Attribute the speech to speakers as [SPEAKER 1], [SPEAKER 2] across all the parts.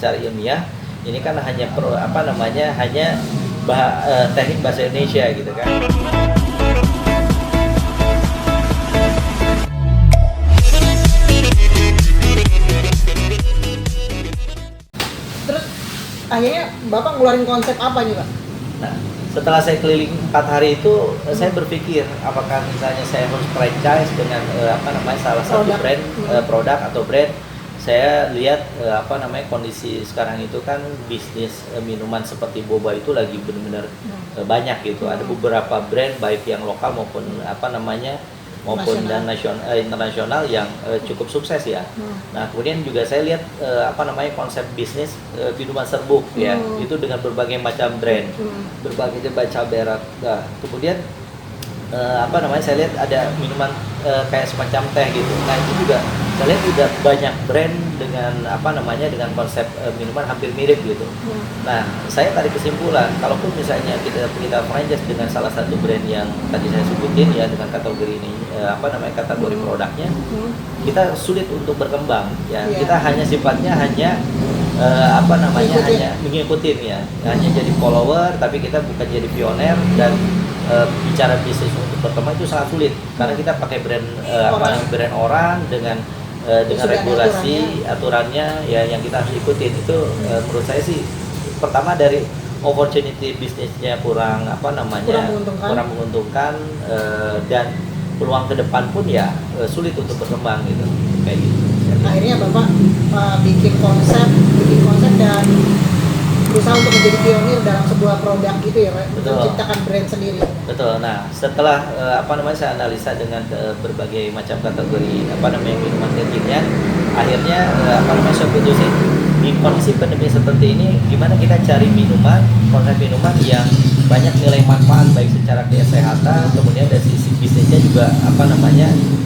[SPEAKER 1] secara ilmiah, ini kan hanya hanya teknik bahasa Indonesia gitu kan.
[SPEAKER 2] Terus akhirnya Bapak ngeluarin konsep apa nih Pak?
[SPEAKER 1] Nah, setelah saya keliling 4 hari itu, saya berpikir apakah misalnya saya harus franchise dengan salah satu brand, produk atau brand. Saya lihat kondisi sekarang itu kan bisnis minuman seperti boba itu lagi benar-benar banyak gitu. Ada beberapa brand baik yang lokal maupun internasional yang cukup sukses ya. Nah, kemudian juga saya lihat konsep bisnis minuman serbuk ya, itu dengan berbagai macam brand, berbagai macam merek. Nah, kemudian saya lihat ada minuman kayak semacam teh gitu. Nah, itu juga saya lihat juga banyak brand dengan konsep minuman hampir mirip gitu. Nah, saya tarik kesimpulan, kalaupun misalnya kita franchise dengan salah satu brand yang tadi saya sebutin ya, dengan kategori ini kategori produknya, kita sulit untuk berkembang ya. Kita hanya sifatnya hanya mengikuti ya, hanya jadi follower, tapi kita bukan jadi pioner. Dan bicara bisnis untuk berkembang itu sangat sulit karena kita pakai brand orang dengan regulasi aturannya ya yang kita harus ikutin. Itu menurut saya sih pertama dari opportunity bisnisnya kurang menguntungkan, dan peluang ke depan pun ya sulit untuk berkembang gitu, kayak gitu.
[SPEAKER 2] Akhirnya Bapak bikin konsep dan berusaha untuk menjadi pionir dalam sebuah produk gitu ya Pak, menciptakan brand sendiri.
[SPEAKER 1] Betul. Nah, setelah saya analisa dengan berbagai macam kategori minuman kekinian, akhirnya saya putusin di kondisi pandemi seperti ini, gimana kita cari konsep minuman yang banyak nilai manfaat baik secara kesehatan, kemudian dari sisi bisnisnya juga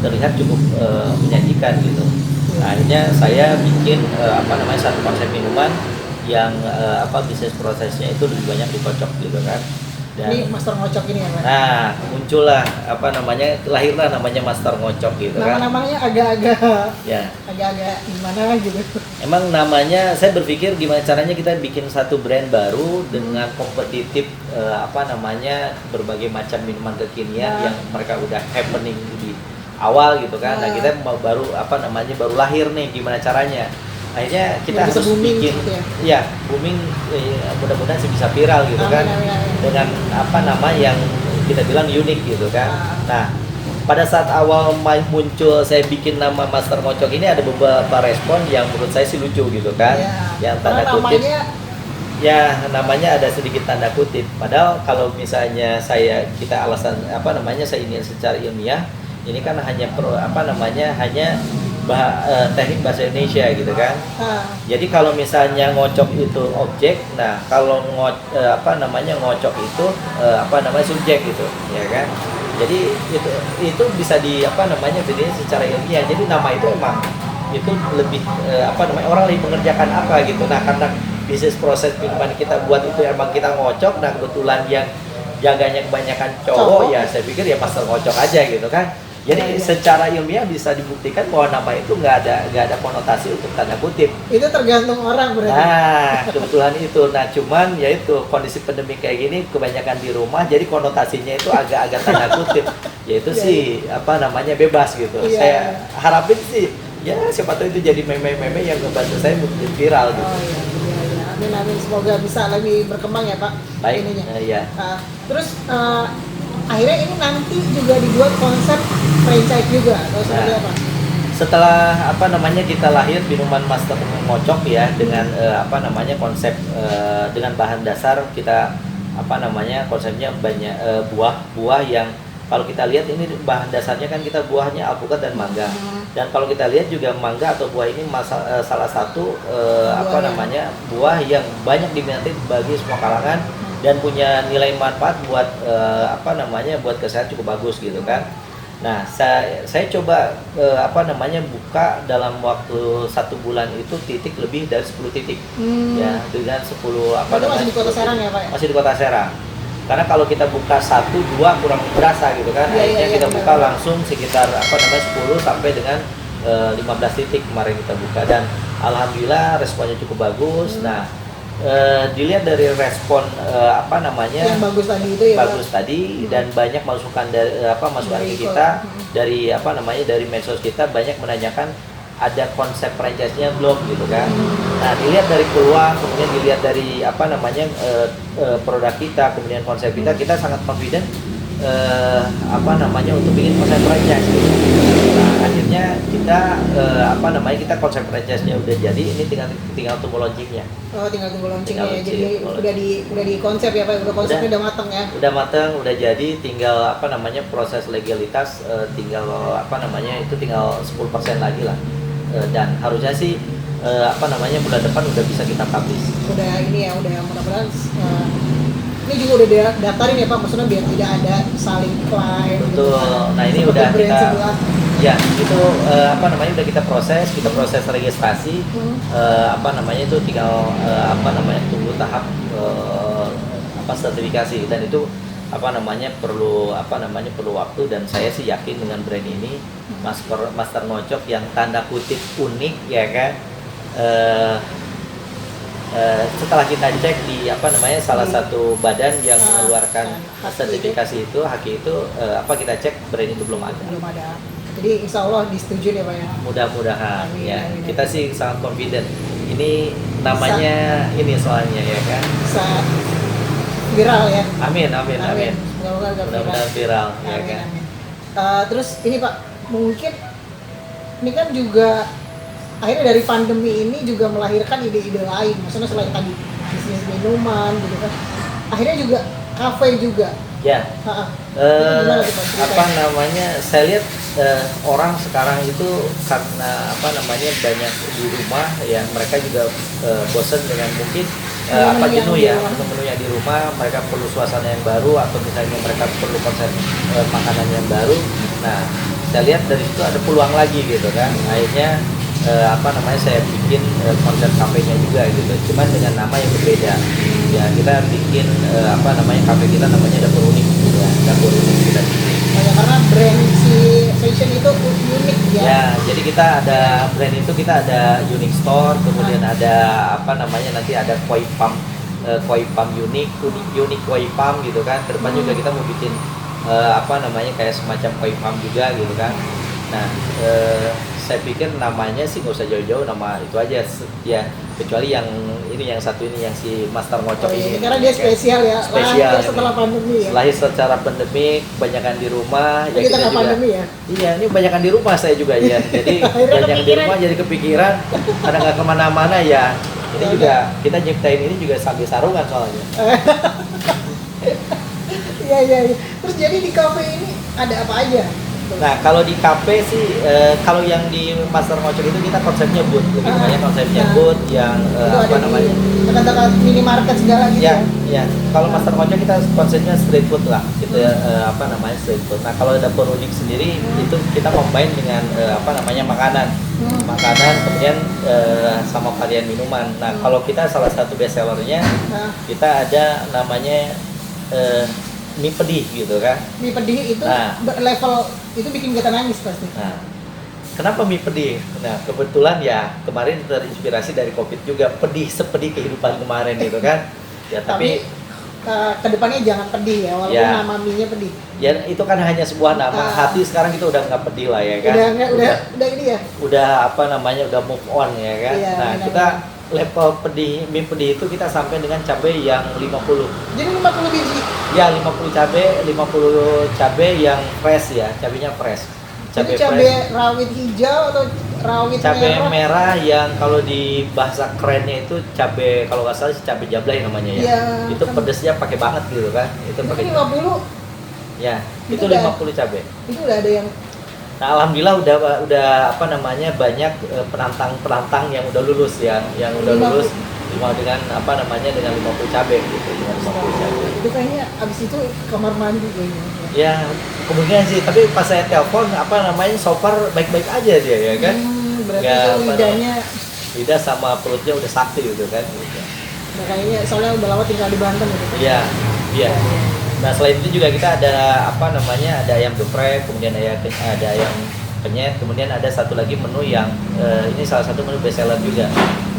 [SPEAKER 1] terlihat cukup menjanjikan gitu. Nah, akhirnya saya bikin satu konsep minuman yang bisnis prosesnya itu lebih banyak dikocok gitu kan. Dan
[SPEAKER 2] ini Master Ngocok ini ya Pak?
[SPEAKER 1] Nah, muncullah lahirlah namanya Master Ngocok gitu kan.
[SPEAKER 2] Namanya agak-agak gimana gitu.
[SPEAKER 1] Emang namanya, saya berpikir gimana caranya kita bikin satu brand baru dengan kompetitif berbagai macam minuman kekinian yang mereka udah happening di awal gitu kan. Nah, kita baru lahir nih, gimana caranya. Akhirnya kita harus bikin gitu ya, booming, mudah-mudahan sih bisa viral gitu kan. Dengan nama yang kita bilang unik gitu kan. Nah, pada saat awal muncul saya bikin nama Master Ngocok ini, ada beberapa respon yang menurut saya sih lucu gitu kan. Yang tanda kutip namanya ada sedikit tanda kutip. Padahal kalau misalnya saya ingin secara ilmiah, ini kan hanya teknik bahasa Indonesia gitu kan. Jadi kalau misalnya ngocok itu objek, nah kalau ngocok itu subjek gitu, ya kan. Jadi itu bisa jadinya secara ilmiah. Jadi nama itu emang itu lebih orang lagi mengerjakan apa gitu. Nah, karena bisnis proses minuman kita buat itu emang kita ngocok, nah kebetulan yang jaganya kebanyakan cowok ya, saya pikir ya Master Ngocok aja gitu kan. Jadi secara ilmiah bisa dibuktikan bahwa nama itu nggak ada konotasi untuk tanda kutip.
[SPEAKER 2] Itu tergantung orang berarti.
[SPEAKER 1] Nah, kebetulan itu. Nah, cuman ya itu kondisi pandemi kayak gini, kebanyakan di rumah, jadi konotasinya itu agak tanda kutip. Yaitu sih bebas gitu. Saya harapin sih ya siapa tahu itu jadi meme-meme yang ngebantu saya menjadi viral gitu.
[SPEAKER 2] Amin, semoga bisa lebih berkembang ya Pak.
[SPEAKER 1] Baik.
[SPEAKER 2] Terus akhirnya ini nanti juga dibuat konsep franchise juga atau seperti apa?
[SPEAKER 1] Setelah kita lahir minuman Master Ngocok ya, dengan konsep dengan bahan dasar kita konsepnya banyak buah yang kalau kita lihat ini bahan dasarnya kan kita buahnya alpukat dan mangga. Dan kalau kita lihat juga mangga atau buah ini salah satu buah yang banyak diminati bagi semua kalangan dan punya nilai manfaat buat buat kesehatan cukup bagus gitu kan. Nah, saya coba buka dalam waktu 1 bulan itu titik lebih dari 10 titik. Ya, dengan 10
[SPEAKER 2] masih di Kota Serang ya Pak ya?
[SPEAKER 1] Masih di Kota Serang. Karena kalau kita buka 1, 2 kurang berasa gitu kan. Akhirnya kita buka langsung sekitar 10 sampai dengan 15 titik kemarin kita buka. Dan alhamdulillah responnya cukup bagus. Nah, dilihat dari respon apa namanya
[SPEAKER 2] yang bagus tadi itu ya
[SPEAKER 1] bagus tadi dan banyak masukan dari masukan
[SPEAKER 2] Dari
[SPEAKER 1] ke kita
[SPEAKER 2] ikut.
[SPEAKER 1] dari apa namanya dari medsos kita banyak menanyakan ada konsep franchise-nya belum gitu kan. Nah, dilihat dari peluang, kemudian dilihat dari apa namanya produk kita, kemudian konsep kita sangat confident apa namanya untuk bikin konsep franchise gitu. Nah, akhirnya kita apa namanya kita konsep franchise-nya udah jadi, ini tinggal tunggu launchingnya.
[SPEAKER 2] Oh, tinggal tunggu launchingnya
[SPEAKER 1] Tinggal
[SPEAKER 2] ya. Jadi
[SPEAKER 1] launching.
[SPEAKER 2] udah di konsep ya Pak, udah konsepnya udah matang ya.
[SPEAKER 1] Udah matang, udah jadi, tinggal apa namanya proses legalitas, tinggal apa namanya itu tinggal 10% lagi lah. Dan harusnya sih apa namanya bulan depan udah bisa kita publish.
[SPEAKER 2] Udah ini ya, udah mudah-mudahan ini juga udah daftarin ya Pak, maksudnya biar tidak ada saling klaim
[SPEAKER 1] Betul.
[SPEAKER 2] kan.
[SPEAKER 1] Nah, ini
[SPEAKER 2] Seperti
[SPEAKER 1] udah
[SPEAKER 2] brand
[SPEAKER 1] kita
[SPEAKER 2] sebelah.
[SPEAKER 1] ya itu apa namanya udah kita proses registrasi. Apa namanya itu tinggal apa namanya tunggu tahap apa sertifikasi, dan itu apa namanya perlu waktu, dan saya sih yakin dengan brand ini Master Ngocok yang tanda kutip unik ya kan. Setelah kita cek di apa namanya salah satu badan yang mengeluarkan sertifikasi itu, HAKI itu apa kita cek brand itu belum ada.
[SPEAKER 2] Belum ada. Jadi insya Allah disetujui ya Pak ya.
[SPEAKER 1] Mudah-mudahan
[SPEAKER 2] Amin,
[SPEAKER 1] ya.
[SPEAKER 2] amin,
[SPEAKER 1] Kita
[SPEAKER 2] amin.
[SPEAKER 1] sih sangat confident. Ini namanya ini soalnya ya kan.
[SPEAKER 2] Bisa viral ya.
[SPEAKER 1] Amin amin amin.
[SPEAKER 2] Mudah-mudahan
[SPEAKER 1] Viral ya
[SPEAKER 2] Amin,
[SPEAKER 1] kan.
[SPEAKER 2] amin. Terus ini Pak, mungkin ini kan juga akhirnya dari pandemi ini juga melahirkan ide-ide lain. Maksudnya selain tadi bisnis minuman gitu kan, akhirnya juga kafe juga.
[SPEAKER 1] Ya.
[SPEAKER 2] Itu gimana tuh, Pak, ceritanya?
[SPEAKER 1] Apa namanya? Saya lihat orang sekarang itu karena apa namanya banyak di rumah ya, mereka juga bosan dengan mungkin apa
[SPEAKER 2] Menu-menu
[SPEAKER 1] jenuh
[SPEAKER 2] yang
[SPEAKER 1] ya
[SPEAKER 2] di rumah.
[SPEAKER 1] menu-menu yang di rumah, mereka perlu suasana yang baru, atau misalnya mereka perlu konsep makanan yang baru. Nah, saya lihat dari situ ada peluang lagi gitu kan. Akhirnya apa namanya saya bikin konsep kafenya juga gitu, cuman dengan nama yang berbeda. Ya, kita bikin apa namanya kafe kita namanya Dapur Unik gitu ya, Dapur Unik kita bikin.
[SPEAKER 2] Oh ya, karena brand si fashion itu unik ya.
[SPEAKER 1] Ya, jadi kita ada brand itu, kita ada unique store, kemudian ada apa namanya nanti ada koi pump unik koi pump gitu kan. Kedepan juga kita mau bikin apa namanya kayak semacam koi pump juga gitu kan. Nah, saya pikir namanya sih nggak usah jauh-jauh, nama itu aja ya, kecuali yang ini yang satu ini yang si Master Ngocok
[SPEAKER 2] Oh, iya,
[SPEAKER 1] ini.
[SPEAKER 2] karena dia spesial ya.
[SPEAKER 1] Spesial
[SPEAKER 2] Lahir
[SPEAKER 1] ini.
[SPEAKER 2] setelah pandemi ya.
[SPEAKER 1] Lahir secara pandemi, kebanyakan di rumah. Ya
[SPEAKER 2] Kita nggak
[SPEAKER 1] juga.
[SPEAKER 2] pandemi ya.
[SPEAKER 1] Iya, ini kebanyakan di rumah saya juga ya. Jadi
[SPEAKER 2] Akhirnya
[SPEAKER 1] banyak di
[SPEAKER 2] kepikiran.
[SPEAKER 1] rumah jadi kepikiran, karena nggak kemana-mana ya. Ini
[SPEAKER 2] Ya
[SPEAKER 1] juga kita nyiptain ini juga sambil sarungan soalnya.
[SPEAKER 2] Iya iya. Iya. Terus jadi di kafe ini ada apa aja?
[SPEAKER 1] Nah, kalau di kafe sih, kalau yang di Master Ngocok itu kita konsepnya booth, lebih banyak konsepnya booth yang
[SPEAKER 2] Itu
[SPEAKER 1] apa
[SPEAKER 2] ada
[SPEAKER 1] namanya?
[SPEAKER 2] di dekat-dekat minimarket segala gitu
[SPEAKER 1] Ya,
[SPEAKER 2] ya.
[SPEAKER 1] ya. Kalau Master Ngocok kita konsepnya street food lah, gitu ya, apa namanya street food. Nah, kalau Dapur Unik sendiri itu kita combine dengan apa namanya makanan, kemudian sama varian minuman. Nah, kalau kita salah satu best sellernya
[SPEAKER 2] Nah,
[SPEAKER 1] kita ada namanya mie pedih gitu kan.
[SPEAKER 2] mie pedih itu
[SPEAKER 1] Nah.
[SPEAKER 2] level itu bikin kita nangis pasti.
[SPEAKER 1] Nah, kenapa mie pedih? Nah, kebetulan ya kemarin terinspirasi dari COVID juga, pedih sepedih kehidupan kemarin gitu kan. Ya, tapi
[SPEAKER 2] Kedepannya jangan pedih ya, walaupun
[SPEAKER 1] Ya.
[SPEAKER 2] nama mie-nya pedih.
[SPEAKER 1] ya itu kan hanya sebuah nama. Hati sekarang kita udah nggak pedih lah ya kan.
[SPEAKER 2] Udah ini ya.
[SPEAKER 1] Udah apa namanya udah move on ya kan.
[SPEAKER 2] Iya,
[SPEAKER 1] Nah,
[SPEAKER 2] benar,
[SPEAKER 1] kita level pedih mie pedih itu kita sampai dengan cabai yang 50.
[SPEAKER 2] Jadi 50 biji.
[SPEAKER 1] Ya, 50 cabai yang fresh ya, cabainya fresh.
[SPEAKER 2] Jadi
[SPEAKER 1] Cabai
[SPEAKER 2] cabai
[SPEAKER 1] fresh.
[SPEAKER 2] rawit hijau atau rawit
[SPEAKER 1] Cabai
[SPEAKER 2] merah?
[SPEAKER 1] merah yang kalau di bahasa kerennya itu cabai, kalau nggak salah sih cabai jablay namanya ya.
[SPEAKER 2] Iya,
[SPEAKER 1] Itu
[SPEAKER 2] kan.
[SPEAKER 1] pedesnya pakai banget gitu kan. Itu
[SPEAKER 2] Itu
[SPEAKER 1] pakai
[SPEAKER 2] 50
[SPEAKER 1] ya,
[SPEAKER 2] Itu
[SPEAKER 1] itu
[SPEAKER 2] udah-
[SPEAKER 1] 50 cabai.
[SPEAKER 2] itu udah ada yang
[SPEAKER 1] Nah, alhamdulillah udah apa namanya banyak penantang yang udah lulus ya, yang udah
[SPEAKER 2] 50.
[SPEAKER 1] lulus dengan apa namanya dengan 50 cabai gitu, dengan 50 cabai.
[SPEAKER 2] itu kayaknya abis itu kamar mandi kayaknya.
[SPEAKER 1] Ya, kemungkinan sih, tapi pas saya telepon apa namanya so far baik-baik aja dia ya kan.
[SPEAKER 2] Berarti
[SPEAKER 1] Nggak,
[SPEAKER 2] itu
[SPEAKER 1] apa
[SPEAKER 2] lidahnya
[SPEAKER 1] Lidah sama perutnya udah sakti gitu kan. Gitu.
[SPEAKER 2] udah kayaknya soalnya udah lama tinggal di Banten gitu.
[SPEAKER 1] Iya, iya. Nah, selain itu juga kita ada apa namanya ada ayam geprek, kemudian ada ayam penyet. Kemudian ada satu lagi menu yang ini salah satu menu best seller juga,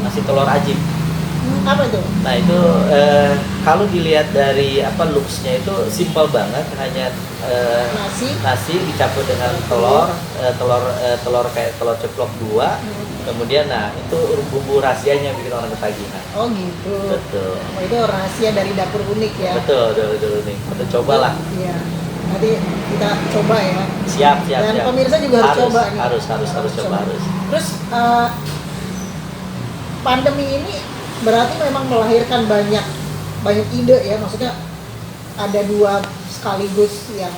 [SPEAKER 1] nasi telur ajib.
[SPEAKER 2] Apa itu?
[SPEAKER 1] Nah itu kalau dilihat dari looksnya itu simple banget, hanya nasi dicampur dengan telur kayak telur ceplok 2. Kemudian itu bumbu rahasianya bikin orang ketagihan.
[SPEAKER 2] Oh gitu.
[SPEAKER 1] Betul.
[SPEAKER 2] Oh, itu rahasia dari dapur unik ya.
[SPEAKER 1] Betul unik. Kita cobalah.
[SPEAKER 2] Iya. Nanti kita coba ya.
[SPEAKER 1] Siap.
[SPEAKER 2] Dan pemirsa juga harus coba nih.
[SPEAKER 1] Harus coba.
[SPEAKER 2] Terus pandemi ini berarti memang melahirkan banyak ide ya, maksudnya ada 2 sekaligus yang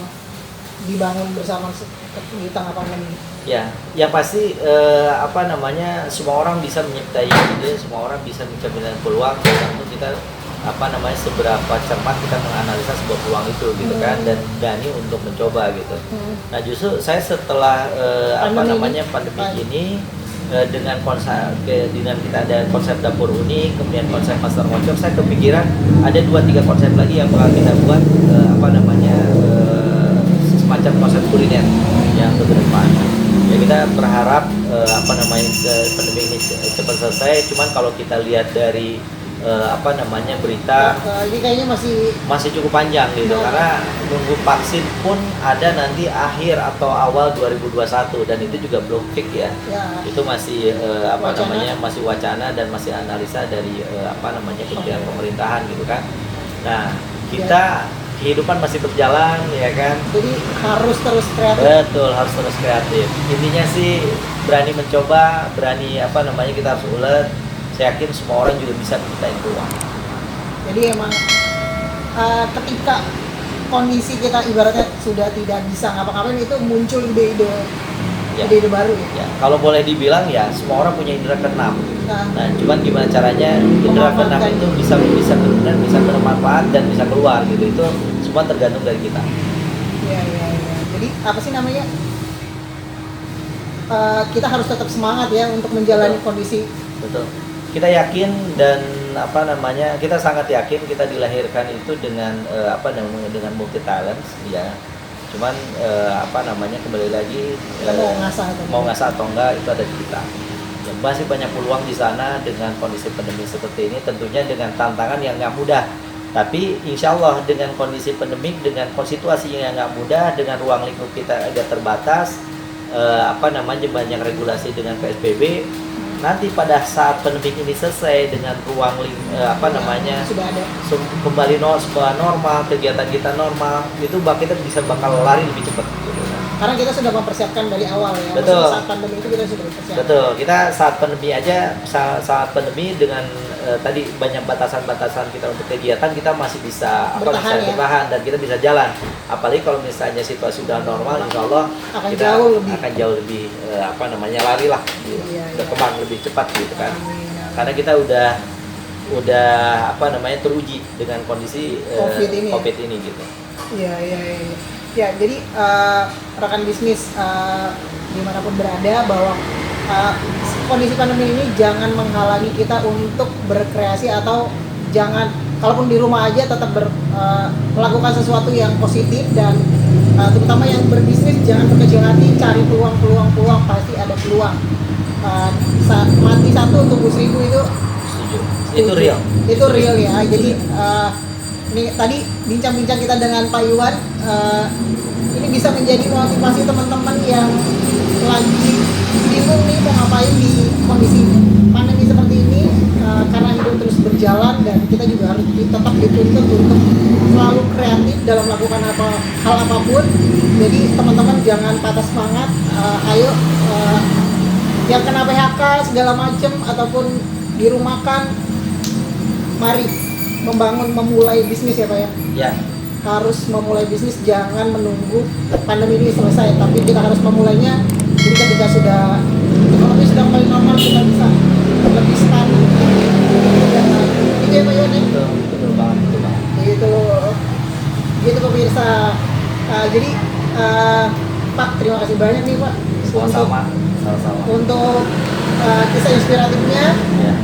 [SPEAKER 2] dibangun bersama di tengah pandemi.
[SPEAKER 1] Ya, yang pasti semua orang bisa menyertai ide, semua orang bisa mencerminkan peluang, tergantung kita seberapa cermat kita menganalisa sebuah peluang itu gitu kan, dan berani untuk mencoba gitu. Nah justru saya setelah pandemi ini dengan kita ada konsep dapur unik, kemudian konsep master workshop, saya kepikiran ada 2-3 konsep lagi yang bakal kita buat semacam konsep kuliner yang ke depan. Ya kita berharap pandemi ini cepat selesai. Cuman kalau kita lihat dari berita
[SPEAKER 2] ini kayaknya
[SPEAKER 1] masih cukup panjang gitu, karena nunggu vaksin pun ada nanti akhir atau awal 2021, dan itu juga belum fix ya. Itu masih masih wacana dan masih analisa dari Kementerian Pemerintahan gitu kan. Nah kita kehidupan masih berjalan ya kan,
[SPEAKER 2] jadi harus terus kreatif.
[SPEAKER 1] Betul, harus terus kreatif. Intinya sih berani mencoba, berani kita harus ulet. Saya yakin semua orang juga bisa menciptain peluang.
[SPEAKER 2] Jadi emang ketika kondisi kita ibaratnya sudah tidak bisa ngapa-ngapain, itu muncul ide-ide baru ya.
[SPEAKER 1] Kalau boleh dibilang ya semua orang punya indera keenam. Nah, cuman gimana caranya indera keenam itu bisa benar bisa bermanfaat dan bisa keluar gitu. Itu semua tergantung dari kita.
[SPEAKER 2] Iya. Jadi apa sih namanya? Kita harus tetap semangat ya untuk menjalani kondisi.
[SPEAKER 1] Betul. Kita yakin dan kita sangat yakin kita dilahirkan itu dengan dengan multi talents ya. Cuman kembali lagi mau ngasah atau enggak itu ada di kita. Ya, masih banyak peluang di sana dengan kondisi pandemi seperti ini, tentunya dengan tantangan yang nggak mudah. Tapi insya Allah dengan kondisi pandemik, dengan situasi yang nggak mudah, dengan ruang lingkup kita agak terbatas, banyak regulasi dengan PSBB. Nanti pada saat pandemi ini selesai dengan ruang
[SPEAKER 2] sudah ada
[SPEAKER 1] kembali normal, kegiatan kita normal, itu kita bakal lari lebih cepat gitu.
[SPEAKER 2] Karena kita sudah mempersiapkan dari awal ya.
[SPEAKER 1] Betul.
[SPEAKER 2] Saat pandemi itu kita sudah mempersiapkan.
[SPEAKER 1] Betul. Kita saat pandemi dengan tadi banyak batasan-batasan kita untuk kegiatan, kita masih bisa bertahan dan kita bisa jalan. Apalagi kalau misalnya situasi sudah normal, insya Allah
[SPEAKER 2] akan
[SPEAKER 1] kita akan jauh lebih lari lah, berkembang lebih cepat gitu kan. Karena kita udah teruji dengan kondisi COVID ini gitu.
[SPEAKER 2] Iya. Ya, jadi rekan bisnis dimanapun berada, bahwa kondisi pandemi ini jangan menghalangi kita untuk berkreasi, atau jangan, kalaupun di rumah aja tetap melakukan sesuatu yang positif, dan terutama yang berbisnis jangan berkecil hati, cari peluang, pasti ada peluang. Mati 1 tumbuh 1000 itu
[SPEAKER 1] setuju. Itu real
[SPEAKER 2] ya. Jadi ini tadi bincang-bincang kita dengan Pak Iwan, ini bisa menjadi motivasi teman-teman yang lagi bingung nih mau ngapain di kondisi pandemi seperti ini, karena hidup terus berjalan dan kita juga harus tetap dituntut untuk selalu kreatif dalam melakukan hal apapun. Jadi teman-teman jangan patah semangat, ayo yang kena PHK segala macam ataupun dirumahkan, mari memulai bisnis ya Pak ya.
[SPEAKER 1] Ya.
[SPEAKER 2] Harus memulai bisnis, jangan menunggu pandemi ini selesai, tapi kita harus memulainya. Jadi ketika ekonomi sudah kembali normal, kita bisa lebih stabil. Itu ya Pak Iwan ya?
[SPEAKER 1] Betul banget.
[SPEAKER 2] Gitu pemirsa. Jadi Pak, terima kasih banyak nih Pak.
[SPEAKER 1] Sama-sama.
[SPEAKER 2] Untuk kisah inspiratifnya.
[SPEAKER 1] Ya.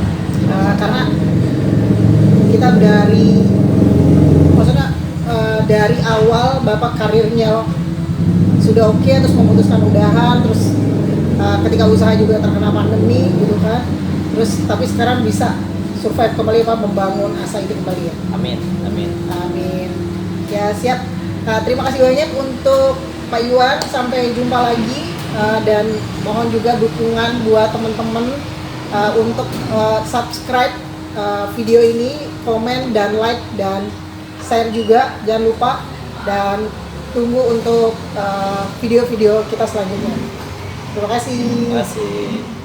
[SPEAKER 2] Karena kita dari awal Bapak karirnya sudah oke terus memutuskan udahan, terus ketika usaha juga terkena pandemi gitu kan, terus tapi sekarang bisa survive kembali, apa, membangun asa itu kembali ya.
[SPEAKER 1] Amin, amin.
[SPEAKER 2] Amin. Ya siap. Terima kasih banyak untuk Pak Iwan. Sampai jumpa lagi, dan mohon juga dukungan buat teman-teman untuk subscribe video ini, komen dan like dan share juga, jangan lupa, dan tunggu untuk video-video kita selanjutnya. Terima kasih.
[SPEAKER 1] Terima kasih.